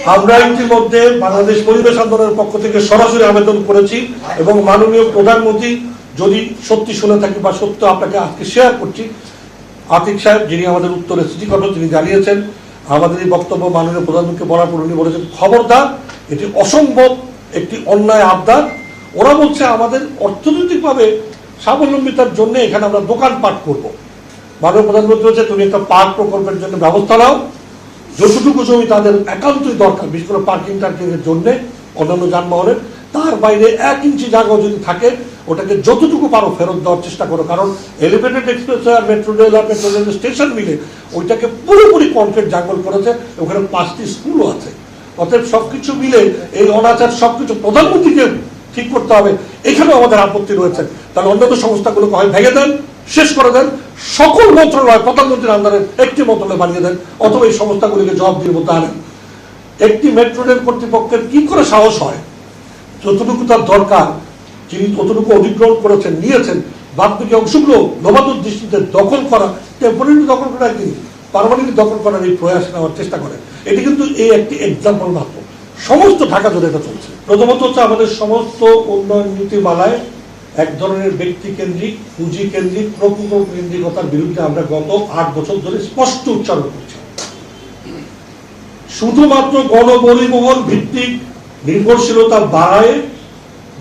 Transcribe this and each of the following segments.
আমরা ইতিমধ্যে বাংলাদেশ পরিবেশ আন্দোলনের পক্ষ থেকে সরাসরি আবেদন করেছি এবং মাননীয় প্রধানমন্ত্রী যদি সত্যি শুনে থাকি বা সত্য আপনাকে আজকে শেয়ার করছি, আতিক সাহেব যিনি আমাদের উত্তরে সিটি কর্পোরেশন তিনি জানিয়েছেন আমাদের এই বক্তব্য মাননীয় প্রধানমন্ত্রীকে বলার পর উনি বলেছেন খবরদার, এটি অসম্ভব একটি অন্যায় আবদার। ওরা বলছে আমাদের অর্থনৈতিকভাবে স্বাবলম্বিতার জন্য এখানে আমরা দোকানপাট করব। মাননীয় প্রধানমন্ত্রী বলছে তুমি একটা পার্ক প্রকল্পের জন্য ব্যবস্থা নাও, যতটুকু জমি তাদের একান্তই দরকার বিশেষ করে পার্কিং টার্কিংয়ের জন্য অন্যান্য যানবাহনের, তার বাইরে 1 ইঞ্চি জায়গা যদি থাকে ওটাকে যতটুকু পারো ফেরত দেওয়ার চেষ্টা করো, কারণ এলিভেটেড এক্সপ্রেস আর মেট্রো রেল আর মেট্রো রেল স্টেশন মিলে ওইটাকে পুরোপুরি কনক্রিট জঙ্গল করেছে, ওখানে 5টি স্কুলও আছে। অতএব সবকিছু মিলে এই অনাচার সবকিছু প্রধানমন্ত্রীকে ঠিক করতে হবে, এখানেও আমাদের আপত্তি রয়েছে। তাহলে অন্যান্য সংস্থাগুলোকে হয় ভেঙে দেন, শেষ করে দেন, সকল মন্ত্রণালয় প্রধানমন্ত্রীর আন্ডারের একটি মন্ত্রণালয় বানিয়ে দেন, অথবা এই সংস্থাগুলিকে জবাবদিহির মধ্যে আনেন। একটি মেট্রো রেল কর্তৃপক্ষের কি করে সাহস হয় যতটুকু তার দরকার যিনি ততটুকু অধিগ্রহণ করেছেন নিয়েছেন, বাদ বাকি অংশগুলো নবাদুর দৃষ্টিতে দখল করা, টেম্পোরারি দখল করা কি পার্মানেন্টলি দখল করার এই প্রয়াস নেওয়ার চেষ্টা করে। এটি কিন্তু এই একটি এক্সাম্পল মাত্র, সমস্ত ঢাকা জুড়ে এটা চলছে। প্রথমত হচ্ছে আমাদের সমস্ত উন্নয়ন নীতিমালায় এক ধরনের ব্যক্তি কেন্দ্রিক, পুঁজি কেন্দ্রিক, প্রকল্প কেন্দ্রিকতার বিরুদ্ধে আমরা গত 8 বছর ধরে স্পষ্ট উচ্চারণ করছি। শুধুমাত্র গণপরিবহন ভিত্তিক নির্ভরশীলতা বাড়ায়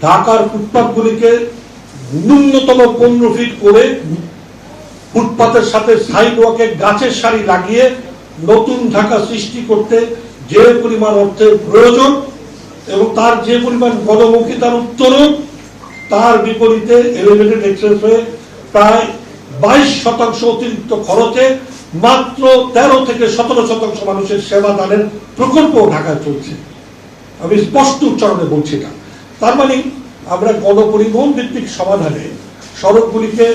ঢাকার ফুটপাথগুলিকে ন্যূনতম 15 ফিট করে ফুটপাথের সাথে সাইড ওয়াকে গাছের সারি লাগিয়ে নতুন ঢাকা সৃষ্টি করতে যে পরিমাণ অর্থের প্রয়োজন এবং তার যে পরিমাণ গণমুখিতার উত্তরণ, তার বিপরীতে এলিভেটেড এক্সপ্রেসওয়ে প্রায় 22% অতিরিক্ত খরচে মাত্র 13 থেকে 17% মানুষের সেবা দানের প্রকল্প ঢাকায় চলছে। আমি স্পষ্ট উচ্চারণে বলছি না। তার মানে আমরা গণপরিবহন ভিত্তিক সমাধানে সড়কগুলিকে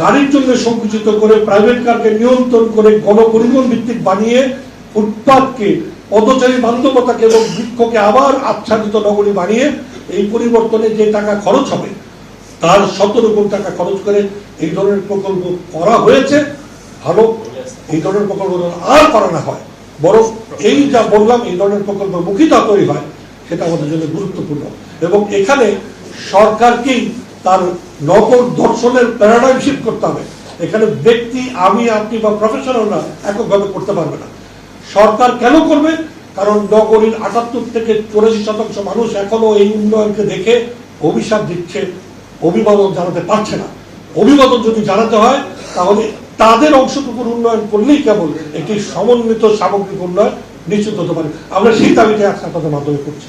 গাড়ির জন্য সংকুচিত করে প্রাইভেট কারকে নিয়ন্ত্রণ করে গণপরিবহন ভিত্তিক বানিয়ে ফুটপাথকে, পদচারী বান্ধবতাকে এবং বৃক্ষকে আবার আচ্ছাদিত নগরী বানিয়ে এই পরিবর্তনে যে টাকা খরচ হবে তার 17 কোটি টাকা খরচ করে এই ধরনের প্রকল্প করা হয়েছে। ভালো, এই ধরনের প্রকল্প আর করা না হয়, বরং এই যা বললাম এই ধরনের প্রকল্প মুখিতা তৈরি হয়, সেটা আমাদের জন্য গুরুত্বপূর্ণ। এবং এখানে সরকারকেই তার নগর দর্শনের প্যারাডাইম শিফট করতে হবে। এখানে ব্যক্তি, আমি, আপনি বা প্রফেশনালরা এককভাবে করতে পারবে না। সরকার কেন করবে? কারণ নগরীর 78 থেকে 84% মানুষ এখনো এই উন্নয়নকে দেখে অভিশাপ দিচ্ছে, অভিবাদন জানাতে পারছে না। অভিবাদন যদি জানাতে হয় তাহলে তাদের অংশটুকুর উন্নয়ন করলেই কেবল একটি সমন্বিত সামগ্রিক উন্নয়ন নিশ্চিত হতে পারে। আমরা সেই দাবিটা আজকে আপনাদের মাধ্যমে করছি।